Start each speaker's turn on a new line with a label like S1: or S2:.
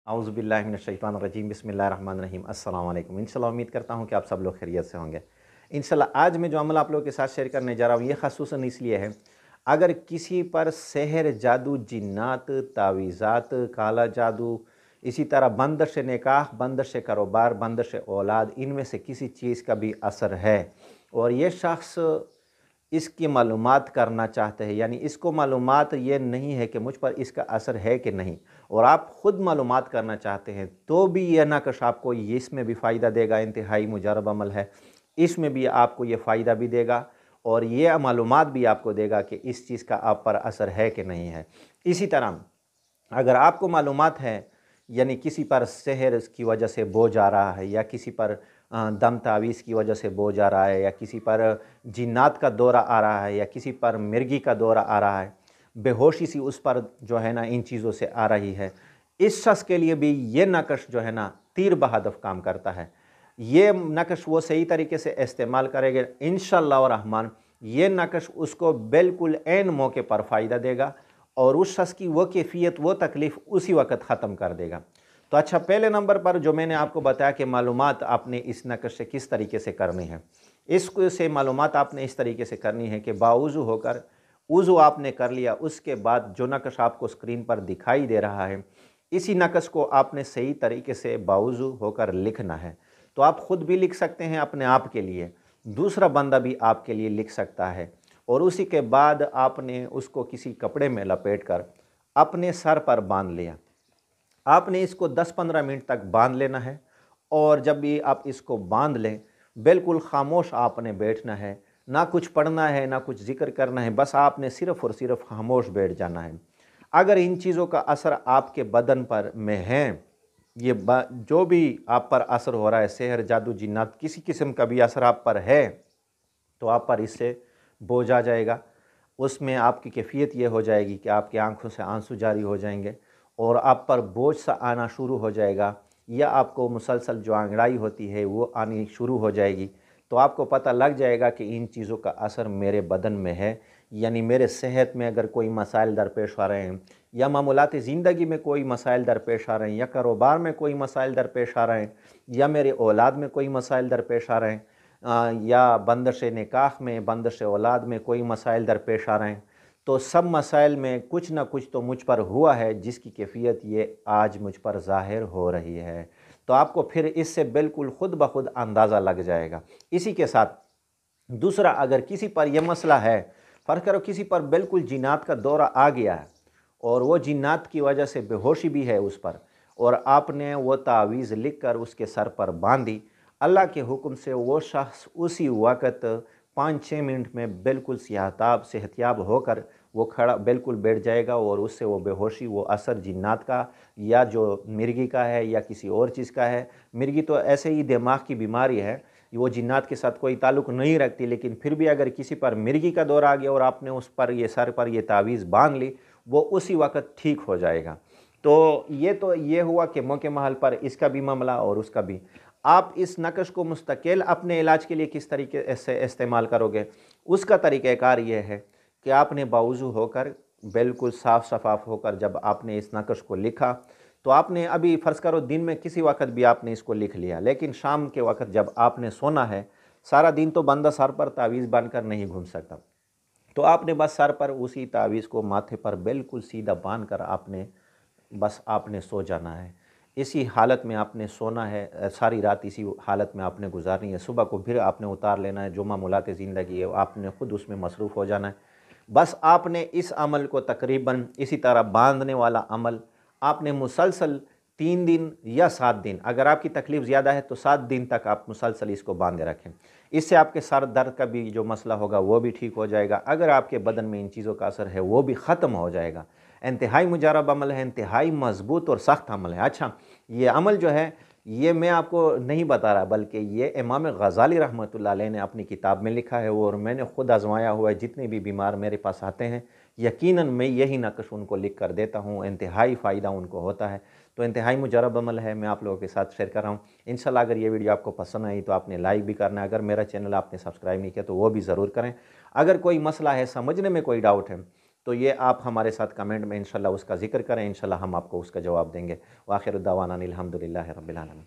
S1: औज़ुबिल्लाहि मिनश्शैतानिर्रजीम बिस्मिल्लाहिर्रहमानिर्रहीम अस्सलाम वालेकुम। इंशाल्लाह उम्मीद करता हूँ कि आप सब लोग खैरियत से होंगे। इंशाल्लाह आज मैं जो अमल आप लोगों के साथ शेयर करने जा रहा हूँ ये ख़ुसूसन इसलिए है, अगर किसी पर सेहर, जादू, जिन्नात, तावीज़ात, काला जादू, इसी तरह बंदिश निकाह, बंदिश कारोबार, बंदिश औलाद, इनमें से किसी चीज़ का भी असर है और ये शख्स इसकी मालूमात करना चाहते हैं, यानी इसको मालूमात ये नहीं है कि मुझ पर इसका असर है कि नहीं, और आप ख़ुद मालूमात करना चाहते हैं, तो भी यह नक़श आपको इसमें भी फ़ायदा देगा। इंतहाई मुजरब अमल है, इसमें भी आपको ये फ़ायदा भी देगा और ये मालूमात भी आपको देगा कि इस चीज़ का आप पर असर है कि नहीं है। इसी तरह अगर आपको मालूमात है, यानी किसी पर सेहर की वजह से बोझ आ रहा है, या किसी पर दम तावीज़ की वजह से बोझ आ रहा है, या किसी पर जिन्नात का दौरा आ रहा है, या किसी पर मिर्गी का दौरा आ रहा है, बेहोशी सी उस पर जो है ना इन चीज़ों से आ रही है, इस शख्स के लिए भी ये नक़श जो है ना तीर बहदफ काम करता है। ये नक़श वो सही तरीके से इस्तेमाल करेंगे, इंशाअल्लाह रहमान ये नक़श उसको बिल्कुल ऐन मौके पर फ़ायदा देगा और उस शख्स की वो कैफ़ियत, वो तकलीफ़ उसी वक़्त ख़त्म कर देगा। तो अच्छा, पहले नंबर पर जो मैंने आपको बताया कि मालूमात आपने इस नक़श से किस तरीके से करनी है, इसको से मालूमात आपने इस तरीके से करनी है कि बावुज़ू होकर, वुज़ू आपने कर लिया, उसके बाद जो नक़श आपको स्क्रीन पर दिखाई दे रहा है, इसी नक़श को आपने सही तरीके से बावुज़ू होकर लिखना है। तो आप ख़ुद भी लिख सकते हैं अपने आप के लिए, दूसरा बंदा भी आपके लिए लिख सकता है, और उसी के बाद आपने उसको किसी कपड़े में लपेट कर अपने सर पर बांध लिया। आपने इसको 10-15 मिनट तक बांध लेना है, और जब भी आप इसको बांध लें, बिल्कुल ख़ामोश आपने बैठना है, ना कुछ पढ़ना है, ना कुछ ज़िक्र करना है, बस आपने सिर्फ़ और सिर्फ ख़ामोश बैठ जाना है। अगर इन चीज़ों का असर आपके बदन पर में है, ये जो भी आप पर असर हो रहा है, सेहर, जादू, जिन्नात, किसी किस्म का भी असर आप पर है, तो आप पर इससे बोझ आ जाएगा। उसमें आपकी कैफ़ियत ये हो जाएगी कि आपकी आँखों से आंसू जारी हो जाएंगे और आप पर बोझ सा आना शुरू हो जाएगा, या आपको मुसलसल जो अंगड़ाई होती है वो आनी शुरू हो जाएगी। तो आपको पता लग जाएगा कि इन चीज़ों का असर मेरे बदन में है, यानी मेरे सेहत में अगर कोई मसाइल दरपेश आ रहे हैं, या मामूलाती ज़िंदगी में कोई मसाइल दरपेश आ रहे हैं, या कारोबार में कोई मसाइल दरपेश आ रहे हैं, या मेरे औलाद में कोई मसाइल दरपेश आ रहे हैं, या बंदिश निकाह में, बंदिश औलाद में कोई मसाइल दरपेश आ रहे हैं, तो सब मसाइल में कुछ ना कुछ तो मुझ पर हुआ है जिसकी कैफ़ियत ये आज मुझ पर ज़ाहिर हो रही है। तो आपको फिर इससे बिल्कुल ख़ुद ब खुद अंदाज़ा लग जाएगा। इसी के साथ दूसरा, अगर किसी पर यह मसला है, फ़र्ज़ करो किसी पर बिल्कुल जिन्नात का दौरा आ गया है और वो जिन्नात की वजह से बेहोशी भी है उस पर, और आपने वो तावीज़ लिख कर उसके सर पर बांधी, अल्लाह के हुक्म से वो शख्स उसी वक़्त 5-6 मिनट में बिल्कुल सेहतयाब होकर वो खड़ा बिल्कुल बैठ जाएगा, और उससे वो बेहोशी, वो असर जिन्नात का या जो मिर्गी का है या किसी और चीज़ का है, मिर्गी तो ऐसे ही दिमाग की बीमारी है, वो जिन्नात के साथ कोई ताल्लुक़ नहीं रखती, लेकिन फिर भी अगर किसी पर मिर्गी का दौरा आ गया और आपने उस पर ये सर पर ये तावीज़ बांध ली, वो उसी वक़्त ठीक हो जाएगा। तो ये हुआ कि मौके महल पर इसका भी मामला और उसका भी। आप इस नक़श को मुस्तकिल अपने इलाज के लिए किस तरीके से इस्तेमाल करोगे, उसका तरीक़ाकार ये है कि आपने बावुज़ू होकर, बिल्कुल साफ़ शफ़ाफ़ होकर जब आपने इस नक़श को लिखा, तो आपने अभी फ़र्ज़ करो दिन में किसी वक़्त भी आपने इसको लिख लिया, लेकिन शाम के वक़्त जब आपने सोना है, सारा दिन तो बंदा सर पर तावीज़ बांध कर नहीं घूम सकता, तो आपने बस सर पर उसी तावीज़ को माथे पर बिल्कुल सीधा बांध कर आपने सो जाना है। इसी हालत में आपने सोना है, सारी रात इसी हालत में आपने गुजारनी है, सुबह को फिर आपने उतार लेना है। जो मामूलात ज़िंदगी है आपने ख़ुद उसमें मसरूफ़ हो जाना है। बस आपने इस अमल को तकरीबन इसी तरह बांधने वाला अमल आपने मुसलसल 3 दिन या 7 दिन, अगर आपकी तकलीफ़ ज़्यादा है तो 7 दिन तक आप मुसलसल इसको बांधे रखें। इससे आपके सर दर्द का भी जो मसला होगा वो भी ठीक हो जाएगा। अगर आपके बदन में इन चीज़ों का असर है वो भी ख़त्म हो जाएगा। इंतहाई मुजरब अमल है, इंतहाई मज़बूत और सख्त अमल है। अच्छा, ये अमल जो है ये मैं आपको नहीं बता रहा, बल्कि ये इमाम गज़ाली रहमतुल्लाह अलैह ने अपनी किताब में लिखा है, और मैंने ख़ुद आज़माया हुआ है। जितने भी बीमार मेरे पास आते हैं, यकीनन मैं यही नक़श उनको लिख कर देता हूँ, इंतहाई फ़ायदा उनको होता है। तो इंतहाई मुजरब अमल है, मैं आप लोगों के साथ शेयर कर रहा हूँ। इंशाल्लाह अगर ये वीडियो आपको पसंद आई तो आपने लाइक भी करना है, अगर मेरा चैनल आपने सब्सक्राइब नहीं किया तो वो भी ज़रूर करें। अगर कोई मसला है, समझने में कोई डाउट है, तो ये आप हमारे साथ कमेंट में इंशाल्लाह उसका ज़िक्र करें, इंशाल्लाह हम आपको उसका जवाब देंगे। व आखिर दावाना अनिल हम्दुलिल्लाहि रब्बिल आलमीन।